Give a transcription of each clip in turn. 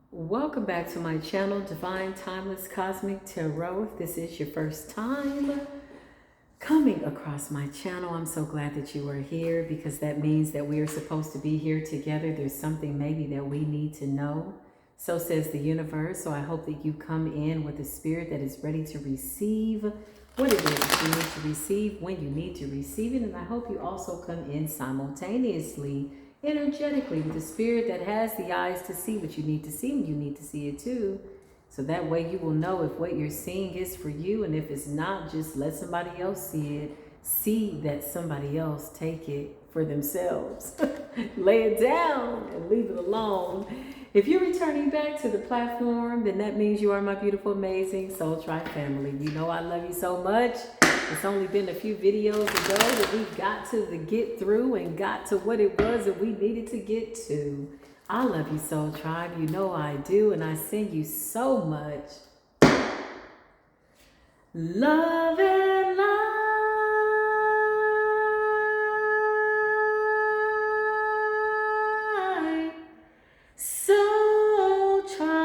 Welcome back to my channel, Divine Timeless Cosmic Tarot. If this is your first time coming across my channel, I'm so glad that you are here, because that means that we are supposed to be here together. There's something maybe that we need to know. So says the universe. So I hope that you come in with a spirit that is ready to receive what it is that you need to receive when you need to receive it. And I hope you also come in simultaneously, energetically, with a spirit that has the eyes to see what you need to see, and you need to see it too. So that way you will know if what you're seeing is for you, and if it's not, just let somebody else see it. See that somebody else take it for themselves. Lay it down and leave it alone. If you're returning back to the platform, then that means you are my beautiful, amazing Soul Tribe family. You know I love you so much. It's only been a few videos ago that we got to the get through and got to what it was that we needed to get to. I love you, Soul Tribe. You know I do, and I send you so much love and light. Soul Tribe,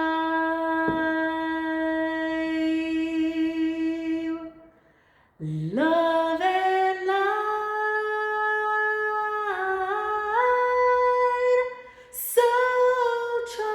love and light. Soul Tribe,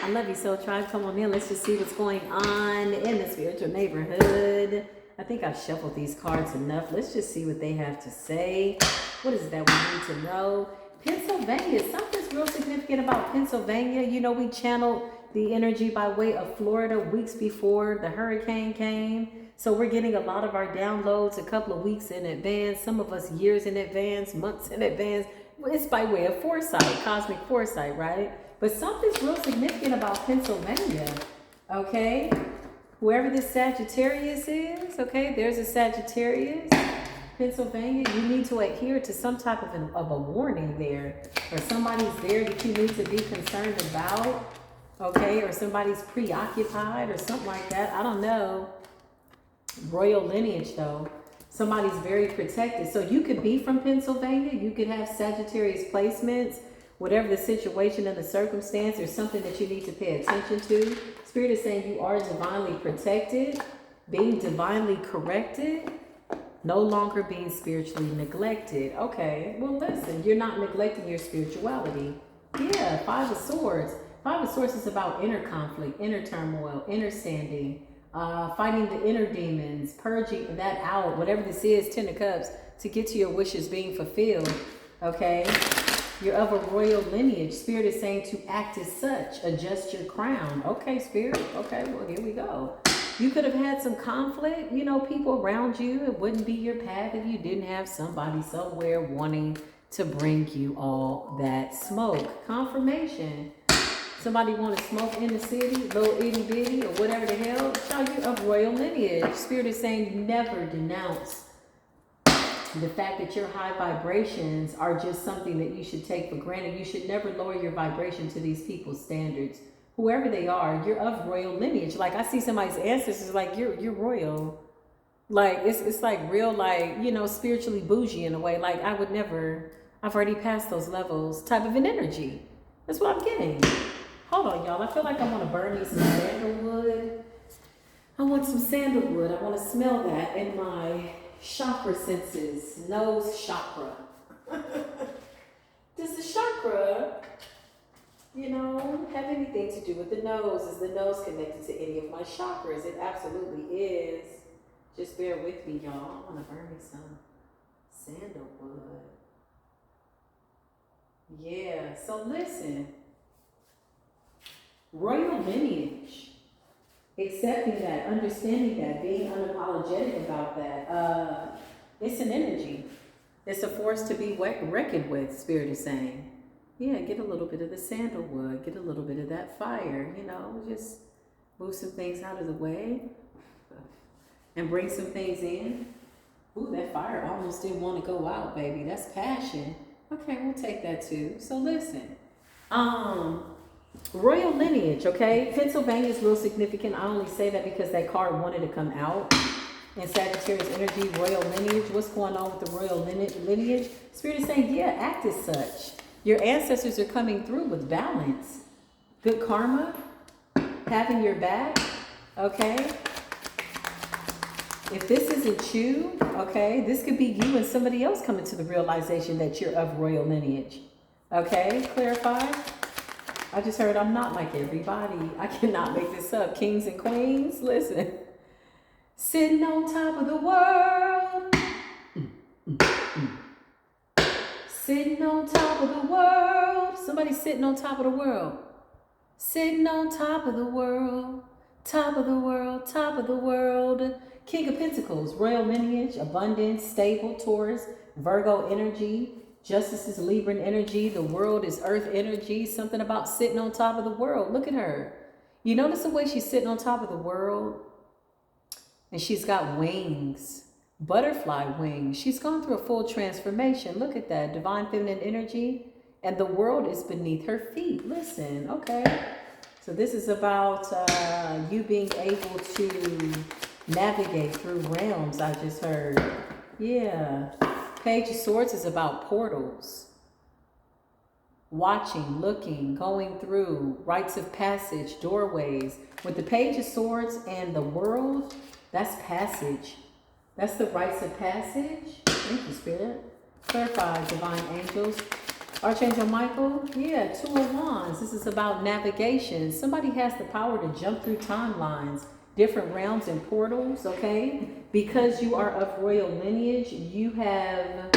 I love you, Soul Tribe. Come on in. Let's just see what's going on in the spiritual neighborhood. I think I've shuffled these cards enough. Let's just see what they have to say. What is it that we need to know? Pennsylvania. Something's real significant about Pennsylvania. You know, we channeled the energy by way of Florida weeks before the hurricane came. So we're getting a lot of our downloads a couple of weeks in advance. Some of us years in advance, months in advance. It's by way of foresight, cosmic foresight, right? But something's real significant about Pennsylvania, okay? Whoever this Sagittarius is, okay, there's a Sagittarius, Pennsylvania. You need to adhere to some type of a warning there, or somebody's there that you need to be concerned about, okay, or somebody's preoccupied or something like that. I don't know. Royal lineage, though. Somebody's very protected. So you could be from Pennsylvania. You could have Sagittarius placements. Whatever the situation and the circumstance, there's something that you need to pay attention to. Spirit is saying you are divinely protected, being divinely corrected, no longer being spiritually neglected. Okay, well listen, you're not neglecting your spirituality. Yeah, Five of Swords. Five of Swords is about inner conflict, inner turmoil, inner standing, fighting the inner demons, purging that out, whatever this is, Ten of Cups, to get to your wishes being fulfilled, okay? You're of a royal lineage. Spirit is saying to act as such. Adjust your crown. Okay, Spirit. Okay, well, here we go. You could have had some conflict. You know, people around you. It wouldn't be your path if you didn't have somebody somewhere wanting to bring you all that smoke. Confirmation. Somebody want to smoke in the city, little itty bitty or whatever the hell. Child, you're of royal lineage. Spirit is saying never denounce the fact that your high vibrations are just something that you should take for granted. You should never lower your vibration to these people's standards. Whoever they are, you're of royal lineage. Like, I see somebody's ancestors like, you're royal. Like, it's like real, like, you know, spiritually bougie in a way. Like, I would never, I've already passed those levels type of an energy. That's what I'm getting. Hold on, y'all. I feel like I want to burn me some sandalwood. I want some sandalwood. I want to smell that in my chakra senses. Nose chakra. Does the chakra, you know, have anything to do with the nose? Is the nose connected to any of my chakras? It absolutely is. Just bear with me, y'all. I want to burn me some sandalwood. Yeah, so listen. Royal lineage. Accepting that, understanding that, being unapologetic about that. It's an energy. It's a force to be reckoned with, Spirit is saying. Yeah, get a little bit of the sandalwood, get a little bit of that fire, you know, just move some things out of the way and bring some things in. Ooh, that fire almost didn't want to go out, baby. That's passion. Okay, we'll take that too. So listen, royal lineage, okay? Pennsylvania is real significant. I only say that because that card wanted to come out. And Sagittarius energy, royal lineage. What's going on with the royal lineage? Spirit is saying, yeah, act as such. Your ancestors are coming through with balance. Good karma, having your back, okay? If this isn't you, okay, this could be you and somebody else coming to the realization that you're of royal lineage. Okay, clarify. I just heard I'm not like everybody. I cannot make this up. Kings and queens, listen. Sitting on top of the world. Sitting on top of the world. Somebody sitting on top of the world. Sitting on top of the world. Top of the world, top of the world. King of Pentacles, royal lineage, abundance, stable, Taurus, Virgo energy. Justice is Libran energy. The world is earth energy. Something about sitting on top of the world. Look at her. You notice the way she's sitting on top of the world? And she's got wings, butterfly wings. She's gone through a full transformation. Look at that, divine feminine energy. And the world is beneath her feet. Listen, okay. So this is about you being able to navigate through realms, I just heard. Yeah. Page of Swords is about portals. Watching, looking, going through, rites of passage, doorways. With the Page of Swords and the world, that's passage. That's the rites of passage. Thank you, Spirit. Clarify, divine angels. Archangel Michael, yeah, Two of Wands. This is about navigation. Somebody has the power to jump through timelines, different realms and portals, okay? Because you are of royal lineage, you have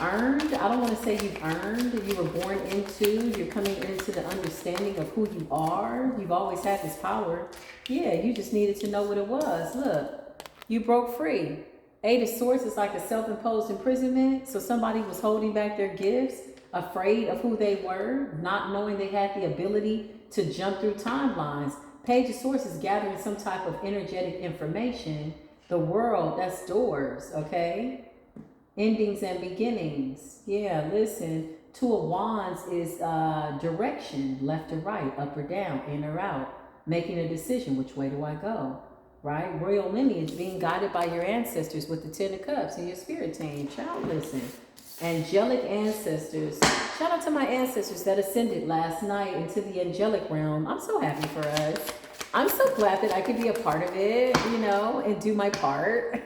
earned, I don't want to say you've earned, you were born into, you're coming into the understanding of who you are. You've always had this power. Yeah, you just needed to know what it was. Look, you broke free. Eight of Swords is like a self-imposed imprisonment. So somebody was holding back their gifts, afraid of who they were, not knowing they had the ability to jump through timelines. Page of Swords is gathering some type of energetic information. The world, that's doors, okay? Endings and beginnings. Yeah, listen. Two of Wands is direction, left or right, up or down, in or out. Making a decision, which way do I go? Right? Royal lineage, being guided by your ancestors with the Ten of Cups and your spirit team. Child, listen. Angelic ancestors. Shout out to my ancestors that ascended last night into the angelic realm. I'm so happy for us. I'm so glad that I could be a part of it, you know, and do my part.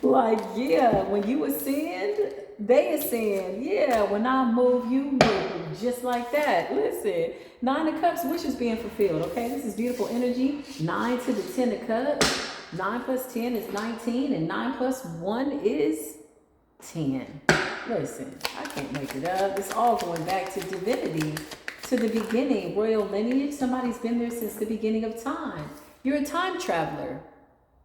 Like, yeah, when you ascend, they ascend. Yeah, when I move, you move. Just like that. Listen, Nine of Cups, wishes being fulfilled. Okay, this is beautiful energy. 9 to the 10 of Cups. 9 plus 10 is 19, and 9 plus 1 is 10. Listen, I can't make it up. It's all going back to divinity, to the beginning. Royal lineage, somebody's been there since the beginning of time. You're a time traveler.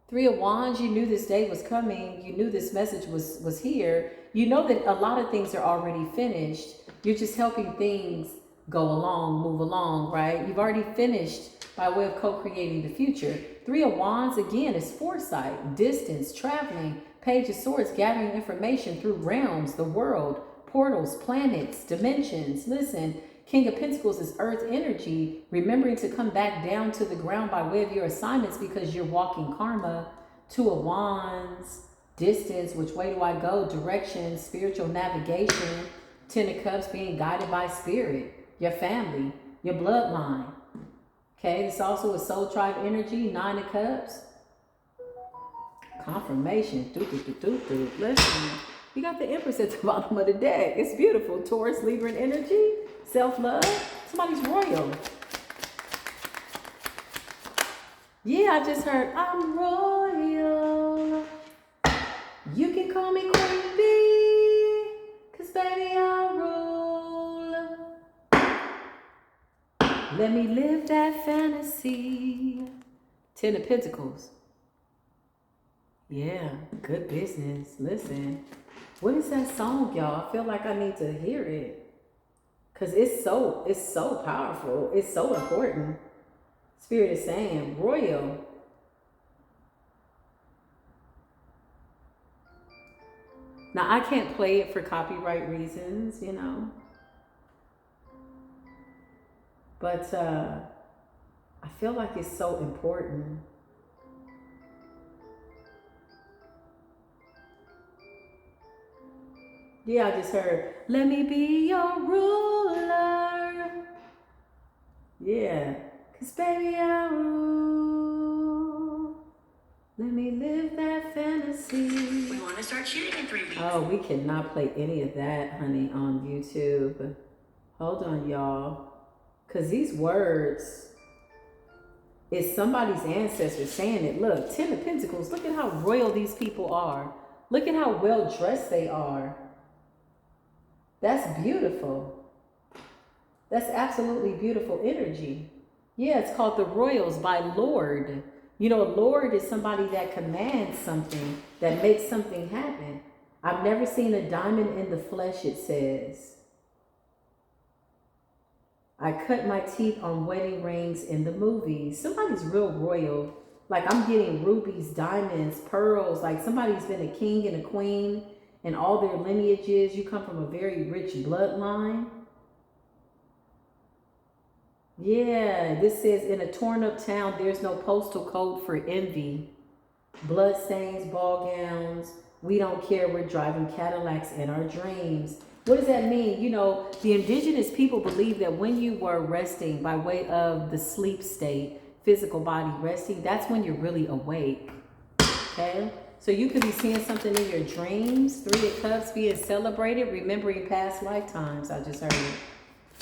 Three of Wands, you knew this day was coming. You knew this message was here. You know that a lot of things are already finished. You're just helping things go along, move along, right? You've already finished by way of co-creating the future. Three of Wands, again, is foresight, distance, traveling. Page of Swords, gathering information through realms, the world, portals, planets, dimensions. Listen, King of Pentacles is earth energy, remembering to come back down to the ground by way of your assignments because you're walking karma. Two of Wands, distance, which way do I go? Direction, spiritual navigation. Ten of Cups, being guided by spirit, your family, your bloodline. Okay, this also is soul tribe energy. Nine of Cups. Confirmation. Listen, you got the Empress at the bottom of the deck. It's beautiful. Taurus, Libran energy. Self-love. Somebody's royal. Yeah, I just heard, I'm royal. You can call me Queen Bee, 'cause baby, I rule. Let me live that fantasy. Ten of Pentacles. Yeah, good business. Listen, what is that song, y'all? I feel like I need to hear it. Because it's so powerful. It's so important. Spirit is saying, royal. Now, I can't play it for copyright reasons, you know. But I feel like it's so important. Yeah, I just heard, let me be your ruler. Yeah, cause baby I rule. Let me live that fantasy. We want to start shooting in 3 weeks. Oh, we cannot play any of that, honey, on YouTube. Hold on, y'all. Cause these words is somebody's ancestors saying it. Look, 10 of Pentacles. Look at how royal these people are. Look at how well dressed they are. That's beautiful. That's absolutely beautiful energy. Yeah, it's called the Royals by Lord. You know, Lord is somebody that commands something, that makes something happen. I've never seen a diamond in the flesh, it says. I cut my teeth on wedding rings in the movies. Somebody's real royal. Like I'm getting rubies, diamonds, pearls. Like somebody's been a king and a queen and all their lineages. You come from a very rich bloodline. Yeah, this says in a torn up town, there's no postal code for envy. Bloodstains, ball gowns. We don't care. We're driving Cadillacs in our dreams. What does that mean? You know, the indigenous people believe that when you were resting by way of the sleep state, physical body resting, that's when you're really awake. Okay? So you could be seeing something in your dreams. 3 of Cups being celebrated, remembering past lifetimes. I just heard it.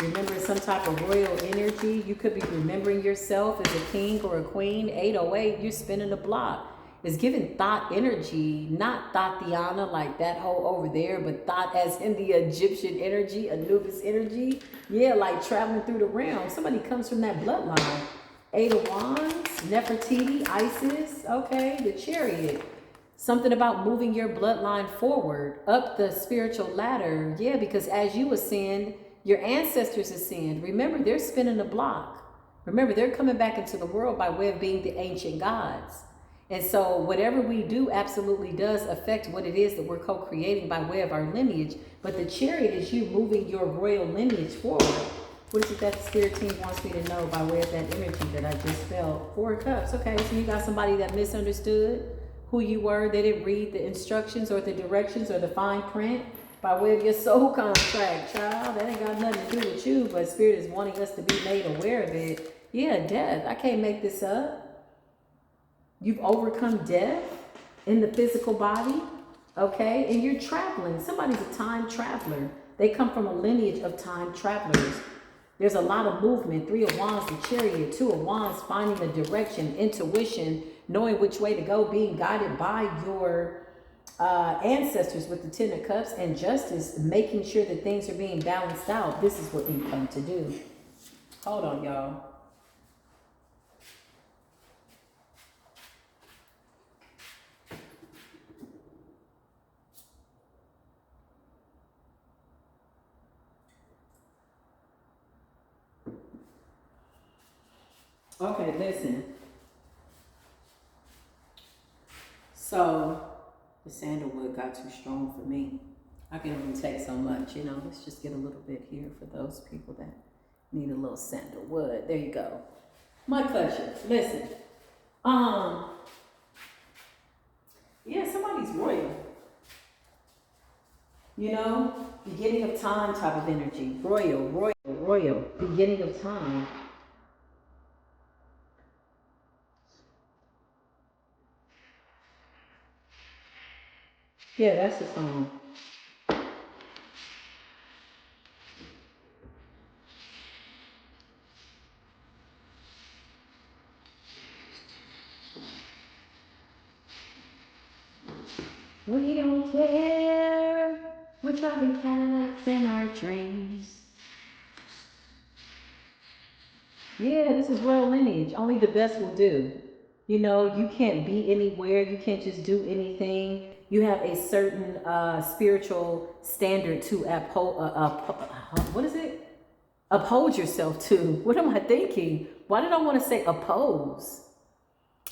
Remembering some type of royal energy. You could be remembering yourself as a king or a queen. 808, you're spinning the block. It's giving thought energy, not Tatiana like that hoe over there, but thought as in the Egyptian energy, Anubis energy. Yeah, like traveling through the realm. Somebody comes from that bloodline. 8 of Wands, Nefertiti, Isis. Okay, the Chariot. Something about moving your bloodline forward, up the spiritual ladder. Yeah, because as you ascend, your ancestors ascend. Remember, they're spinning the block. Remember, they're coming back into the world by way of being the ancient gods. And so whatever we do absolutely does affect what it is that we're co-creating by way of our lineage. But the Chariot is you moving your royal lineage forward. What is it that the spirit team wants me to know by way of that energy that I just felt? 4 of Cups. Okay, so you got somebody that misunderstood who you were. They didn't read the instructions or the directions or the fine print by way of your soul contract, child. That ain't got nothing to do with you, but spirit is wanting us to be made aware of it. Yeah, death. I can't make this up. You've overcome death in the physical body, okay? And you're traveling. Somebody's a time traveler. They come from a lineage of time travelers. There's a lot of movement. 3 of Wands, the Chariot. 2 of Wands, finding a direction, intuition, knowing which way to go, being guided by your ancestors with the 10 of Cups, and Justice, making sure that things are being balanced out. This is what we come to do. Hold on, y'all. Okay, listen. So the sandalwood got too strong for me. I can only take so much, you know. Let's just get a little bit here for those people that need a little sandalwood. There you go. My pleasure. Listen. Yeah, somebody's royal. You know, beginning of time type of energy. Royal. Beginning of time. Yeah, that's the song. We don't care. We're driving Cadillacs in our dreams. Yeah, this is royal lineage. Only the best will do. You know, you can't be anywhere. You can't just do anything. You have a certain spiritual standard to uphold. What is it? Uphold yourself to. What am I thinking? Why did I want to say oppose?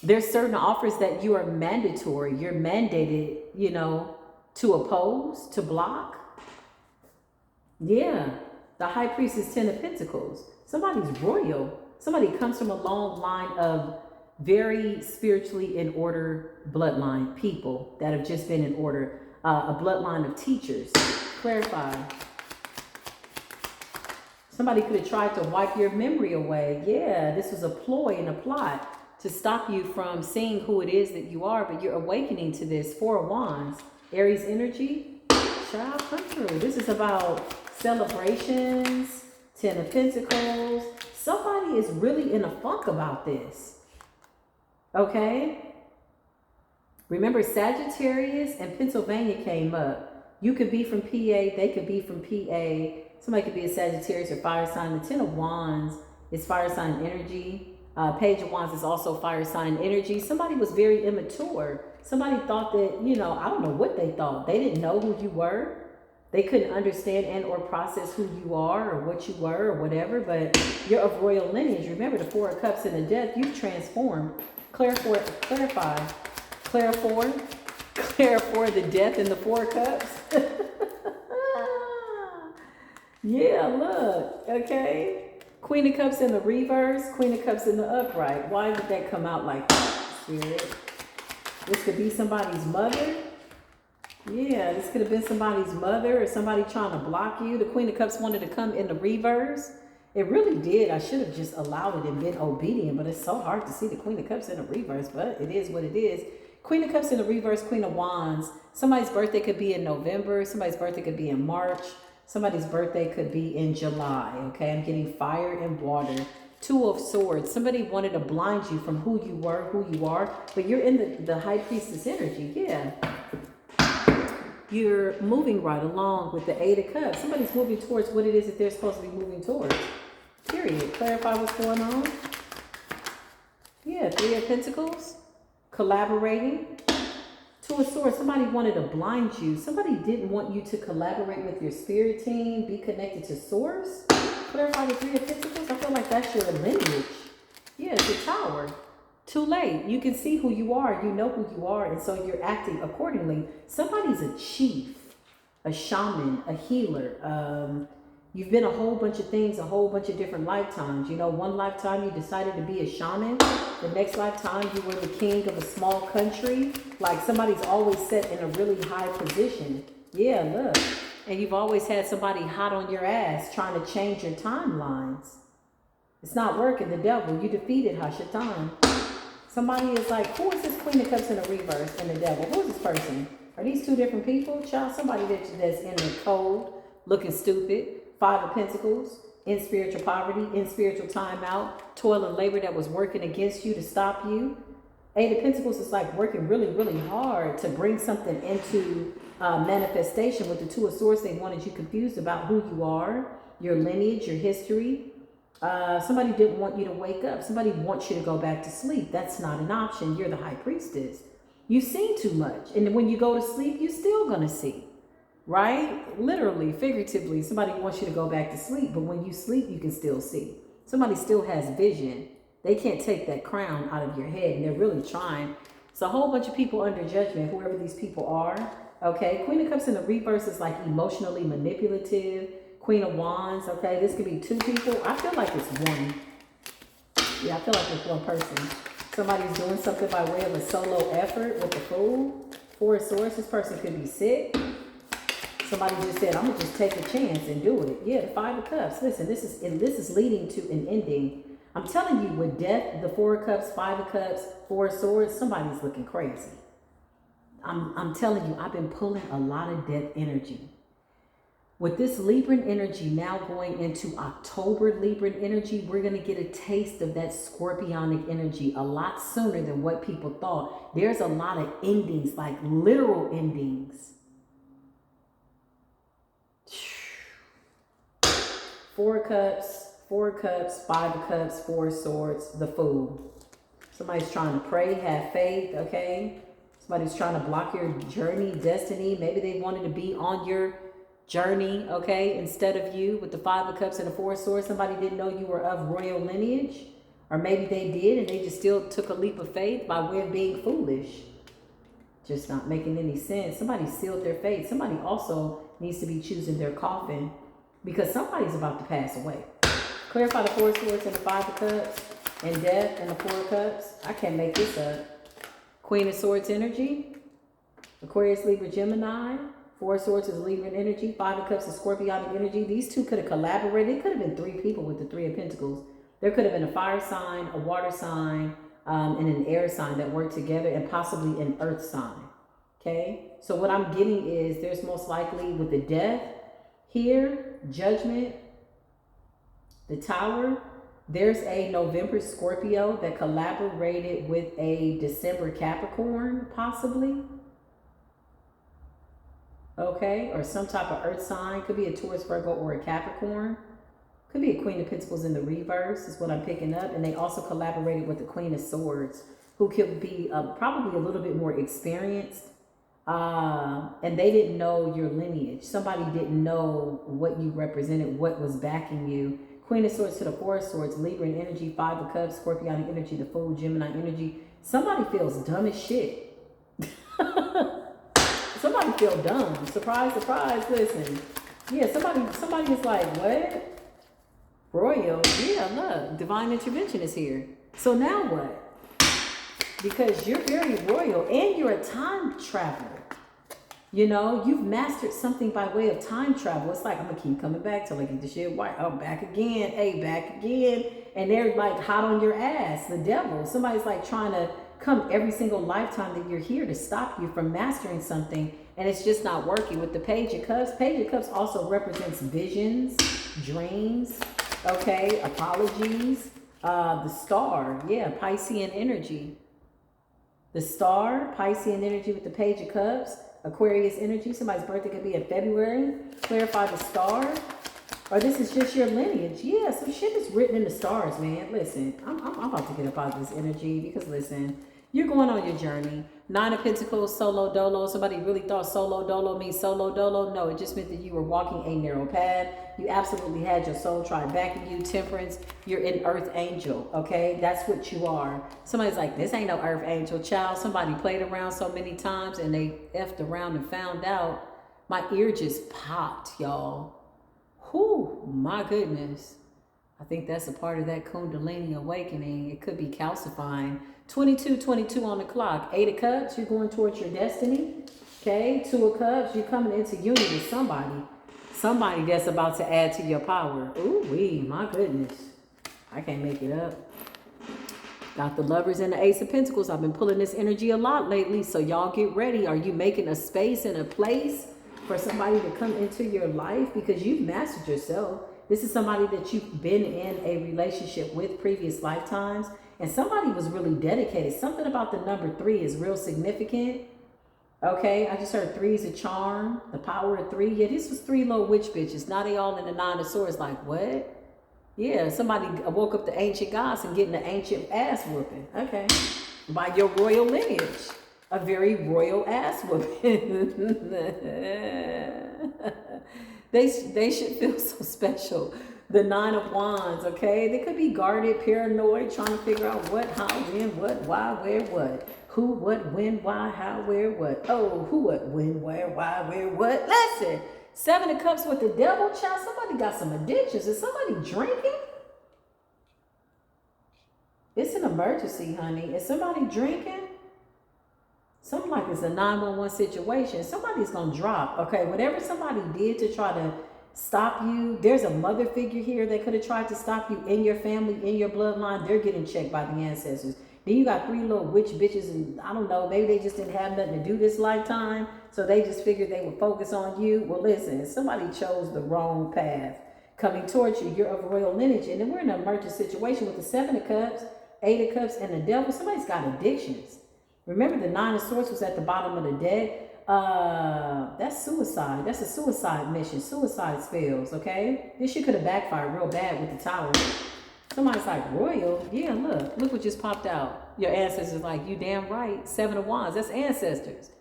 There's certain offers that you are mandatory. You're mandated, you know, to oppose, to block. Yeah. The High Priest is 10 of Pentacles. Somebody's royal. Somebody comes from a long line of very spiritually in order bloodline people that have just been in order. a bloodline of teachers. Clarify. Somebody could have tried to wipe your memory away. Yeah, this was a ploy and a plot to stop you from seeing who it is that you are, but you're awakening to this. 4 of Wands, Aries energy. Child, come through. This is about celebrations, 10 of Pentacles. Somebody is really in a funk about this. Okay? Remember, Sagittarius and Pennsylvania came up. You could be from PA, they could be from PA. Somebody could be a Sagittarius or fire sign. The 10 of Wands is fire sign energy. Page of Wands is also fire sign energy. Somebody was very immature. Somebody thought that, you know, I don't know what they thought. They didn't know who you were. They couldn't understand and or process who you are or what you were or whatever. But you're of royal lineage. Remember the 4 of Cups and the Death. You've transformed. Clarify. Clarify the Death and the 4 of Cups. Yeah, look, okay. Queen of Cups in the reverse, Queen of Cups in the upright. Why would that come out like that, Spirit? This could be somebody's mother. Yeah, this could have been somebody's mother or somebody trying to block you. The Queen of Cups wanted to come in the reverse. It really did. I should have just allowed it and been obedient, but it's so hard to see the Queen of Cups in the reverse, but it is what it is. Queen of Cups in the reverse, Queen of Wands. Somebody's birthday could be in November. Somebody's birthday could be in March. Somebody's birthday could be in July, okay? I'm getting fire and water. 2 of Swords. Somebody wanted to blind you from who you were, who you are, but you're in the High Priestess energy, yeah. You're moving right along with the 8 of Cups. Somebody's moving towards what it is that they're supposed to be moving towards, period. Clarify what's going on. Yeah, 3 of Pentacles. Collaborating. 2 of Swords, somebody wanted to blind you. Somebody didn't want you to collaborate with your spirit team, be connected to source. Clarify the 3 of Pentacles. I feel like that's your lineage. Yeah, it's a Tower. Too late. You can see who you are. You know who you are, and so you're acting accordingly. Somebody's a chief, a shaman, a healer. You've been a whole bunch of things, a whole bunch of different lifetimes. You know, one lifetime you decided to be a shaman. The next lifetime you were the king of a small country. Like somebody's always set in a really high position. Yeah, look. And you've always had somebody hot on your ass trying to change your timelines. It's not working. The devil, you defeated Hashatan. Somebody is like, who is this Queen of Cups in the reverse and the devil? Who is this person? Are these 2 different people? Child, somebody that's in the cold, looking stupid. 5 of Pentacles, in spiritual poverty, in spiritual timeout, toil and labor that was working against you to stop you. 8 of Pentacles is like working really, really hard to bring something into manifestation. With the 2 of Swords, they wanted you confused about who you are, your lineage, your history. Somebody didn't want you to wake up. Somebody wants you to go back to sleep. That's not an option. You're the High Priestess. You've seen too much. And when you go to sleep, you're still going to see. Right? Literally, figuratively, somebody wants you to go back to sleep, but when you sleep, you can still see. Somebody still has vision. They can't take that crown out of your head, and they're really trying. It's a whole bunch of people under judgment, whoever these people are. Okay, Queen of Cups in the reverse is like emotionally manipulative. Queen of Wands, okay, this could be 2 people. I feel like it's 1. Yeah, I feel like it's 1 person. Somebody's doing something by way of a solo effort with the Fool. 4 of Swords, this person could be sick. Somebody just said, I'm going to just take a chance and do it. Yeah, the 5 of Cups. Listen, this is leading to an ending. I'm telling you, with death, the 4 of Cups, 5 of Cups, 4 of Swords, somebody's looking crazy. I'm telling you, I've been pulling a lot of death energy. With this Libran energy now going into October Libran energy, we're going to get a taste of that Scorpionic energy a lot sooner than what people thought. There's a lot of endings, like literal endings. 4 of Cups, 4 of Cups, 5 of Cups, 4 of Swords, the Fool. Somebody's trying to pray, have faith, okay? Somebody's trying to block your journey, destiny. Maybe they wanted to be on your journey, okay, instead of you. With the 5 of Cups and the 4 of Swords, somebody didn't know you were of royal lineage. Or maybe they did and they just still took a leap of faith by way of being foolish. Just not making any sense. Somebody sealed their fate. Somebody also needs to be choosing their coffin, because somebody's about to pass away. Clarify the 4 of Swords and the 5 of Cups and death and the 4 of Cups. I can't make this up. Queen of Swords energy. Aquarius, Libra, Gemini. Four of Swords is Libra energy. Five of Cups is Scorpionic energy. These two could have collaborated. It could have been three people with the Three of Pentacles. There could have been a fire sign, a water sign, and an air sign that worked together, and possibly an earth sign. Okay? So what I'm getting is there's most likely with the Death here, Judgment, the Tower, there's a November Scorpio that collaborated with a December Capricorn, possibly. Okay, or some type of earth sign. Could be a Taurus, Virgo, or a Capricorn. Could be a Queen of Pentacles in the reverse is what I'm picking up. And they also collaborated with the Queen of Swords, who could be probably a little bit more experienced. And they didn't know your lineage. Somebody didn't know what you represented, what was backing you. Queen of Swords to the Four of Swords, Libra energy, Five of Cups, Scorpionic energy, the Fool, Gemini energy. Somebody feels dumb as shit. Somebody feel dumb. Surprise, surprise. Listen. Yeah, somebody is like, what? Royal. Yeah, look. Divine intervention is here. So now what? Because you're very royal and you're a time traveler. You know, you've mastered something by way of time travel. It's like, I'm going to keep coming back till I get the shit right. Oh, back again. Hey, back again. And they're like hot on your ass. The devil. Somebody's like trying to come every single lifetime that you're here to stop you from mastering something, and it's just not working. With the Page of Cups, Page of Cups also represents visions, dreams, okay, apologies, the Star, yeah, Piscean energy. The Star, Piscean energy with the Page of Cups, Aquarius energy. Somebody's birthday could be in February. Clarify the Star. Or this is just your lineage. Yeah, some shit is written in the stars, man. Listen, I'm about to get up out of this energy because, listen, you're going on your journey. Nine of Pentacles, solo dolo. Somebody really thought solo dolo means solo dolo. No, it just meant that you were walking a narrow path. You absolutely had your soul tribe backing you. Temperance, you're an earth angel, okay? That's what you are. Somebody's like, this ain't no earth angel, child. Somebody played around so many times and they effed around and found out. My ear just popped, y'all. Whew, my goodness. I think that's a part of that Kundalini awakening. It could be calcifying. 22:22 on the clock. Eight of Cups, you're going towards your destiny. Okay, Two of Cups, you're coming into union with somebody. Somebody that's about to add to your power. Ooh wee, my goodness. I can't make it up. Got the Lovers and the Ace of Pentacles. I've been pulling this energy a lot lately, so y'all get ready. Are you making a space and a place for somebody to come into your life? Because you've mastered yourself. This is somebody that you've been in a relationship with previous lifetimes. And somebody was really dedicated. Something about the number 3 is real significant. Okay, I just heard 3 is a charm. The power of 3. Yeah, this was 3 little witch bitches. Now they all in the Nine of Swords. Like, what? Yeah, somebody woke up the ancient gods and getting the ancient ass whooping. Okay, by your royal lineage. A very royal ass whooping. They should feel so special. The Nine of Wands, okay? They could be guarded, paranoid, trying to figure out what, how, when, what, why, where, what. Who, what, when, why, how, where, what. Oh, who, what, when, where, why, where, what. Listen, 7 of Cups with the devil, child. Somebody got some addictions. Is somebody drinking? It's an emergency, honey. Is somebody drinking? Something like it's a 911 situation. Somebody's going to drop. Okay, whatever somebody did to try to stop you, there's a mother figure here that could have tried to stop you in your family, in your bloodline. They're getting checked by the ancestors. Then you got 3 little witch bitches, and I don't know, maybe they just didn't have nothing to do this lifetime, so they just figured they would focus on you. Well, listen, somebody chose the wrong path coming towards you. You're of royal lineage, and then we're in an emergency situation with the 7 of Cups, 8 of Cups, and the devil. Somebody's got addictions. Remember, the 9 of Swords was at the bottom of the deck. That's suicide. That's a suicide mission. Suicide spells, okay? This shit could have backfired real bad with the Tower. Somebody's like, royal? Yeah, look what just popped out. Your ancestors like, you damn right. 7 of Wands, that's ancestors.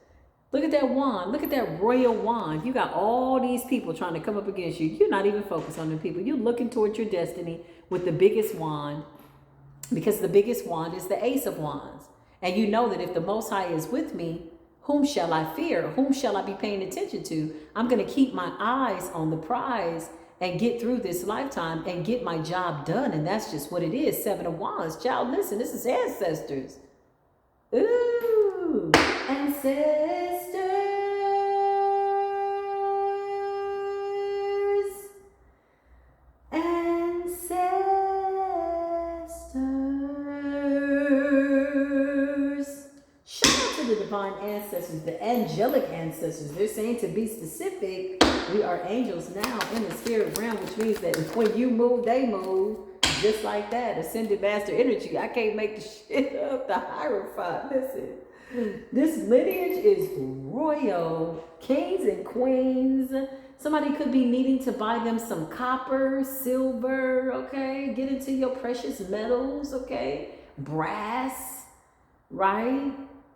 Look at that wand. Look at that royal wand. You got all these people trying to come up against you. You're not even focused on them people. You're looking towards your destiny with the biggest wand, because the biggest wand is the Ace of Wands. And you know that if the Most High is with me, whom shall I fear? Whom shall I be paying attention to? I'm going to keep my eyes on the prize and get through this lifetime and get my job done. And that's just what it is. 7 of Wands. Child, listen, this is ancestors. Ooh, ancestors. divine ancestors, the angelic ancestors. They're saying, to be specific, we are angels now in the spirit realm, which means that when you move, they move. Just like that. Ascended master energy. I can't make the shit up. The Hierophant. Listen. This lineage is royal. Kings and queens. Somebody could be needing to buy them some copper, silver, okay? Get into your precious metals, okay? Brass, right?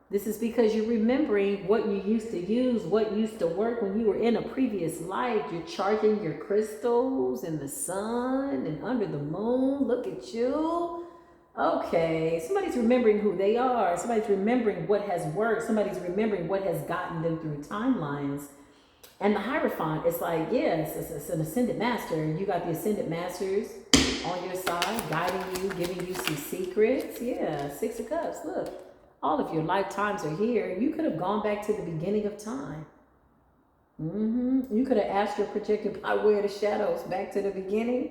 This is because you're remembering what you used to use, what used to work when you were in a previous life. You're charging your crystals in the sun and under the moon. Look at you. Okay, somebody's remembering who they are. Somebody's remembering what has worked. Somebody's remembering what has gotten them through timelines. And the Hierophant, it's like, yes, it's an ascended master. You got the ascended masters on your side, guiding you, giving you some secrets. Yeah, Six of Cups, look. All of your lifetimes are here. You could have gone back to the beginning of time. You could have astral projected by way of the shadows back to the beginning.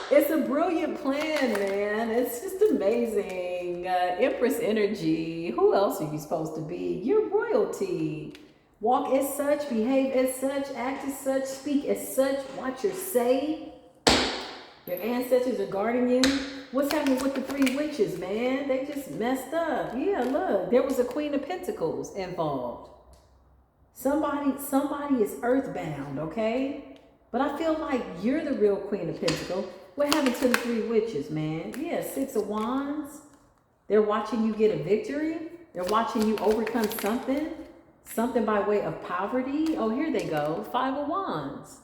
It's a brilliant plan, man. It's just amazing. Empress energy. Who else are you supposed to be? You're royalty. Walk as such, behave as such, act as such, speak as such, watch your say. Your ancestors are guarding you. What's happening with the 3 witches, man? They just messed up. Yeah, look, there was a Queen of Pentacles involved. Somebody is earthbound, okay? But I feel like you're the real Queen of Pentacles. What happened to the 3 witches, man? Yeah, 6 of Wands. They're watching you get a victory. They're watching you overcome something. Something by way of poverty. Oh, here they go. 5 of Wands.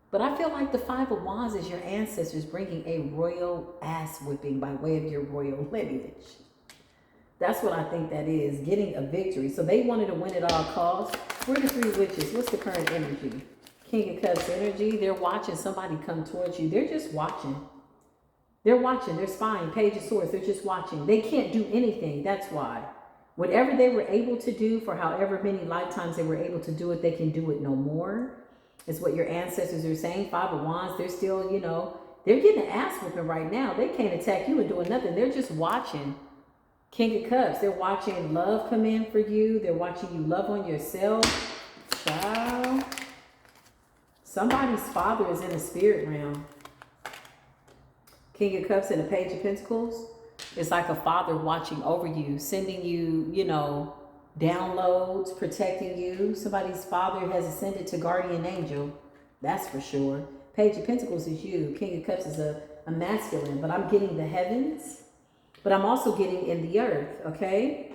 But I feel like the 5 of Wands is your ancestors bringing a royal ass whipping by way of your royal lineage. That's what I think that is. Getting a victory. So they wanted to win at all costs. Where are the 3 witches? What's the current energy? King of Cups energy. They're watching somebody come towards you. They're just watching. They're watching. They're spying. Page of Swords. They're just watching. They can't do anything. That's why. Whatever they were able to do for however many lifetimes they were able to do it, they can do it no more. Is what your ancestors are saying. 5 of Wands, they're still, you know, they're getting an ass whipping right now. They can't attack you and doing nothing. They're just watching. King of Cups, they're watching love come in for you. They're watching you love on yourself. Child. Somebody's father is in the spirit realm. King of Cups and the Page of Pentacles. It's like a father watching over you, sending you, you know, downloads, protecting you. Somebody's father has ascended to guardian angel. That's for sure. Page of Pentacles is you. King of Cups is a masculine. But I'm getting the heavens. But I'm also getting in the earth, okay?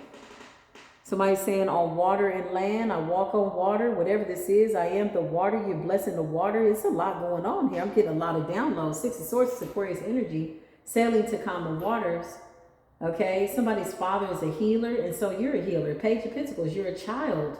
Somebody's saying on water and land. I walk on water. Whatever this is, I am the water. You're blessing the water. It's a lot going on here. I'm getting a lot of downloads. 6 of Swords is Aquarius energy. Sailing to calmer waters. Okay, somebody's father is a healer, and so you're a healer. Page of Pentacles, you're a child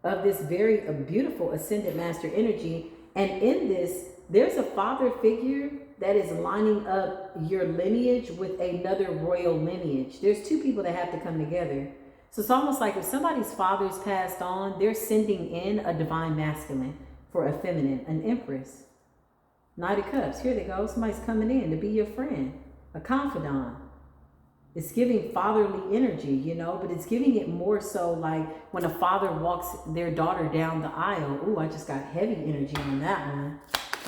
of this very beautiful ascended master energy. And in this, there's a father figure that is lining up your lineage with another royal lineage. There's 2 people that have to come together. So it's almost like if somebody's father's passed on, they're sending in a divine masculine for a feminine, an empress. Knight of Cups, here they go. Somebody's coming in to be your friend, a confidant. It's giving fatherly energy, you know, but it's giving it more so like when a father walks their daughter down the aisle. Ooh, I just got heavy energy on that one.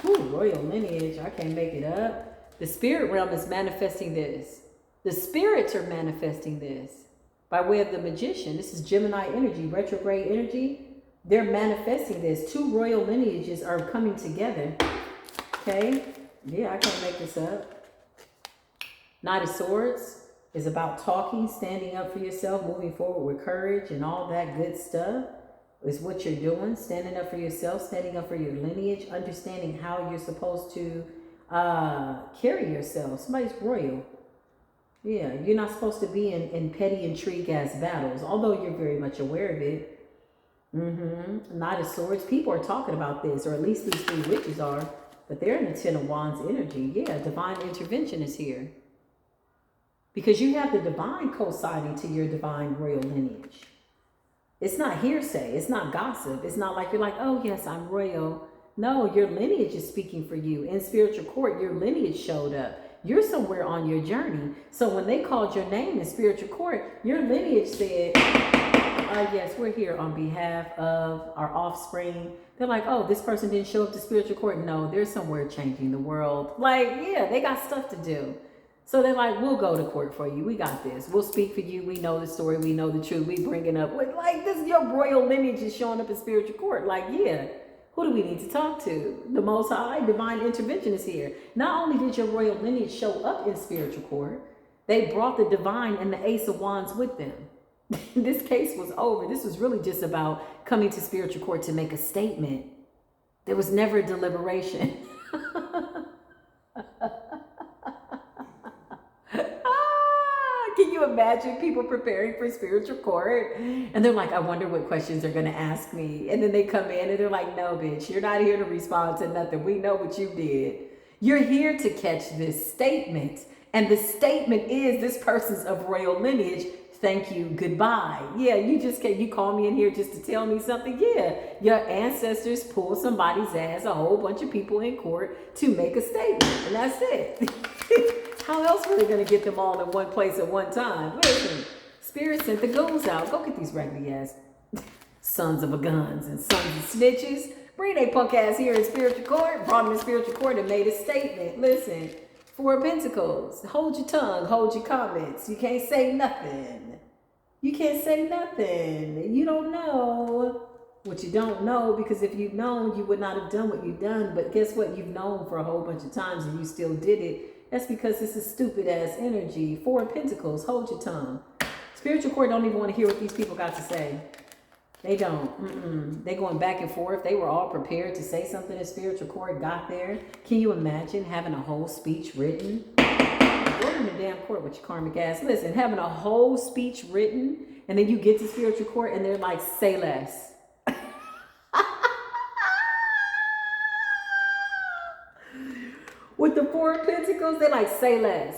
Ooh, royal lineage. I can't make it up. The spirit realm is manifesting this. The spirits are manifesting this by way of the magician. This is Gemini energy, retrograde energy. They're manifesting this. 2 royal lineages are coming together. Okay? Yeah, I can't make this up. Knight of Swords is about talking, standing up for yourself, moving forward with courage and all that good stuff is what you're doing. Standing up for yourself, standing up for your lineage, understanding how you're supposed to carry yourself. Somebody's royal. Yeah, you're not supposed to be in petty intrigue-ass battles, although you're very much aware of it. Knight of Swords. People are talking about this, or at least these 3 witches are, but they're in the 10 of Wands energy. Yeah, divine intervention is here. Because you have the divine co-signing to your divine royal lineage. It's not hearsay. It's not gossip. It's not like you're like, oh, yes, I'm royal. No, your lineage is speaking for you. In spiritual court, your lineage showed up. You're somewhere on your journey. So when they called your name in spiritual court, your lineage said, yes, we're here on behalf of our offspring. They're like, oh, this person didn't show up to spiritual court. No, they're somewhere changing the world. Like, yeah, they got stuff to do. So they're like, we'll go to court for you. We got this. We'll speak for you. We know the story. We know the truth. We bring it up. Like, this, your royal lineage is showing up in spiritual court. Like, yeah. Who do we need to talk to? The Most High, divine intervention is here. Not only did your royal lineage show up in spiritual court, they brought the divine and the Ace of Wands with them. This case was over. This was really just about coming to spiritual court to make a statement. There was never a deliberation. Can you imagine people preparing for spiritual court? And they're like, I wonder what questions they're going to ask me. And then they come in and they're like, no, bitch, you're not here to respond to nothing. We know what you did. You're here to catch this statement. And the statement is this person's of royal lineage. Thank you. Goodbye. Yeah, you call me in here just to tell me something. Yeah, your ancestors pulled somebody's ass, a whole bunch of people in court to make a statement. And that's it. How else were they going to get them all in one place at one time? Listen, Spirit sent the goons out. Go get these raggedy ass sons of a guns and sons of snitches. Bring they punk ass here in spiritual court. Brought them in spiritual court and made a statement. Listen, Four of Pentacles. Hold your tongue. Hold your comments. You can't say nothing. You can't say nothing. You don't know what you don't know, because if you'd known, you would not have done what you've done. But guess what? You've known for a whole bunch of times and you still did it. That's because this is stupid ass energy. Four of Pentacles, hold your tongue. Spiritual court don't even want to hear what these people got to say. They don't. They going back and forth. They were all prepared to say something in spiritual court, got there. Can you imagine having a whole speech written? Go in the damn court with your karmic ass. Listen, having a whole speech written, and then you get to spiritual court and they're like, say less. With the Four of Pentacles, they're like, say less.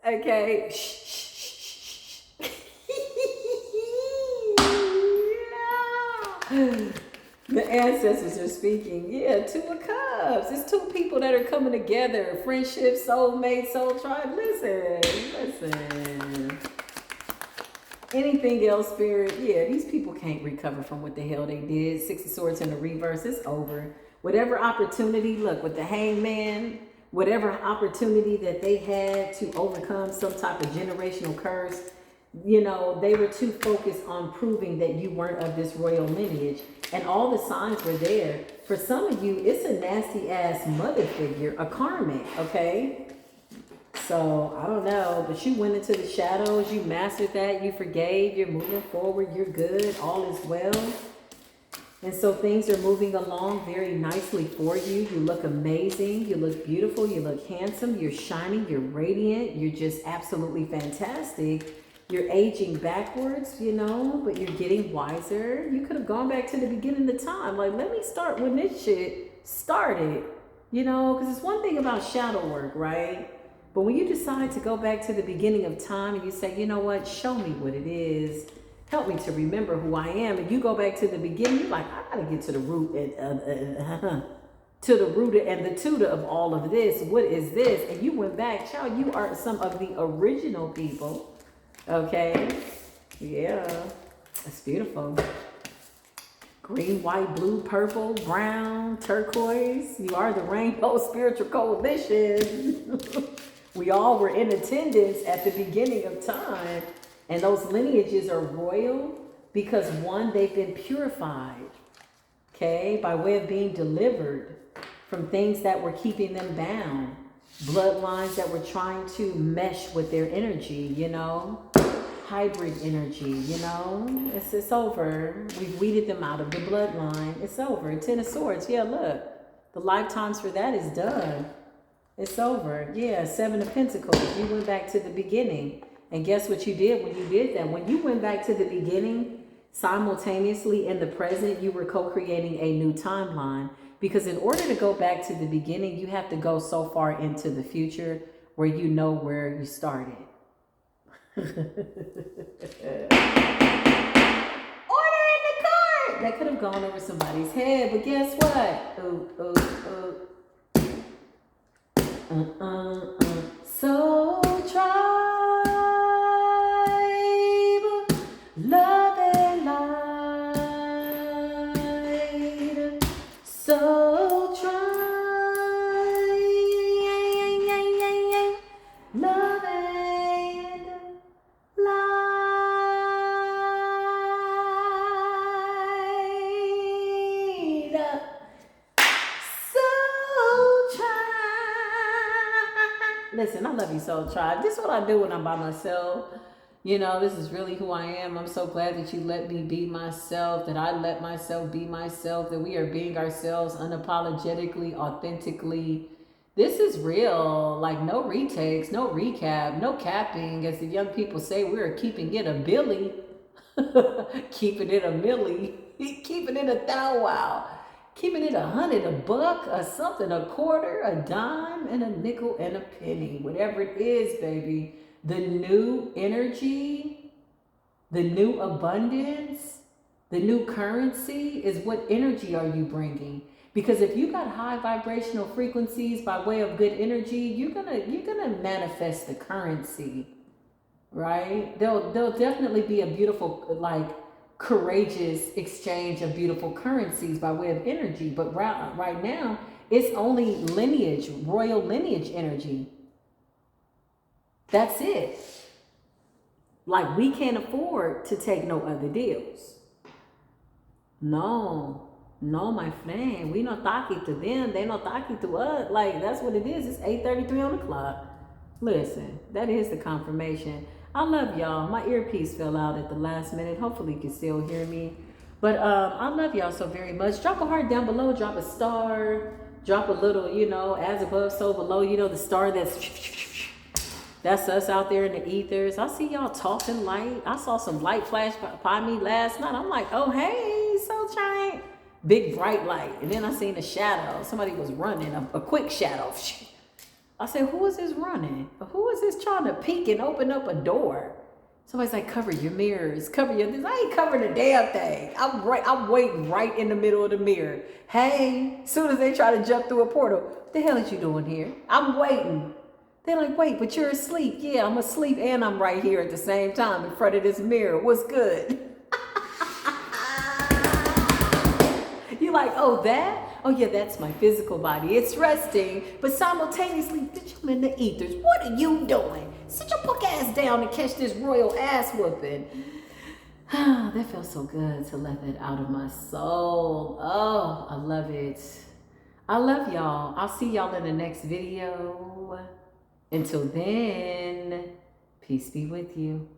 Okay? Shh, shh, shh, shh. The ancestors are speaking. Yeah, Two of Cups. It's two people that are coming together. Friendship, soulmate, soul tribe. Listen. Anything else, Spirit? Yeah, these people can't recover from what the hell they did. Six of Swords in the reverse. It's over. Whatever opportunity, look, with the Hangman, whatever opportunity that they had to overcome some type of generational curse, you know, they were too focused on proving that you weren't of this royal lineage. And all the signs were there. For some of you, it's a nasty ass mother figure, a karmic, okay? So, I don't know, but you went into the shadows, you mastered that, you forgave, you're moving forward, you're good, all is well. And so things are moving along very nicely for you. You look amazing. You look beautiful. You look handsome. You're shining. You're radiant. You're just absolutely fantastic. You're aging backwards, you know, but you're getting wiser. You could have gone back to the beginning of time. Like, let me start when this shit started, you know, because it's one thing about shadow work, right? But when you decide to go back to the beginning of time and you say, you know what, show me what it is. Help me to remember who I am. And you go back to the beginning, you're like, I gotta get to the root and to the root and the tutor of all of this. What is this? And you went back, child, you are some of the original people. Okay. Yeah. It's beautiful. Green, white, blue, purple, brown, turquoise. You are the Rainbow Spiritual Coalition. We all were in attendance at the beginning of time. And those lineages are royal because, one, they've been purified, okay, by way of being delivered from things that were keeping them bound, bloodlines that were trying to mesh with their energy, you know, hybrid energy, you know. It's over. We've weeded them out of the bloodline. It's over. Ten of Swords. Yeah, look. The lifetimes for that is done. It's over. Yeah, Seven of Pentacles. You went back to the beginning. And guess what you did when you did that? When you went back to the beginning, simultaneously in the present, you were co-creating a new timeline. Because in order to go back to the beginning, you have to go so far into the future where you know where you started. Order in the court! That could have gone over somebody's head, but guess what? Soul tribe, love and light. Soul tribe, love and light. Soul tribe. Listen, I love you, Soul Tribe. This is what I do when I'm by myself. You know, this is really who I am. I'm so glad that you let me be myself, that I let myself be myself, that we are being ourselves unapologetically, authentically. This is real. Like, no retakes, no recap, no capping. As the young people say, we're keeping it a Billy, keeping it a millie, keeping it a thou wow. Keeping it 100, a buck, a something, a quarter, a dime, and a nickel and a penny. Whatever it is, baby. The new energy, the new abundance, the new currency is what energy are you bringing? Because if you got high vibrational frequencies by way of good energy, you're gonna manifest the currency, right? There'll definitely be a beautiful, like, courageous exchange of beautiful currencies by way of energy. But right now, it's only lineage, royal lineage energy. That's it. Like, we can't afford to take no other deals. No, my friend. We not talking to them. They not talking to us. Like, that's what it is. It's 8:33 on the clock. Listen, that is the confirmation. I love y'all. My earpiece fell out at the last minute. Hopefully you can still hear me. But I love y'all so very much. Drop a heart down below. Drop a star. Drop a little, you know, as above, so below. You know, the star that's us out there in the ethers. I see y'all talking light. I saw some light flash by me last night. I'm like, oh, hey, so giant. Big bright light. And then I seen a shadow. Somebody was running, a quick shadow. I said, who is this running? Who is this trying to peek and open up a door? Somebody's like, cover your mirrors, cover your this. I ain't covering a damn thing. I'm waiting right in the middle of the mirror. Hey, soon as they try to jump through a portal, what the hell is you doing here? I'm waiting. They're like, wait, but you're asleep. Yeah, I'm asleep and I'm right here at the same time in front of this mirror. What's good? You're like, oh, that? Oh, yeah, that's my physical body. It's resting, but simultaneously, I'm in the ethers. What are you doing? Sit your punk ass down and catch this royal ass whooping. That felt so good to let that out of my soul. Oh, I love it. I love y'all. I'll see y'all in the next video. Until then, peace be with you.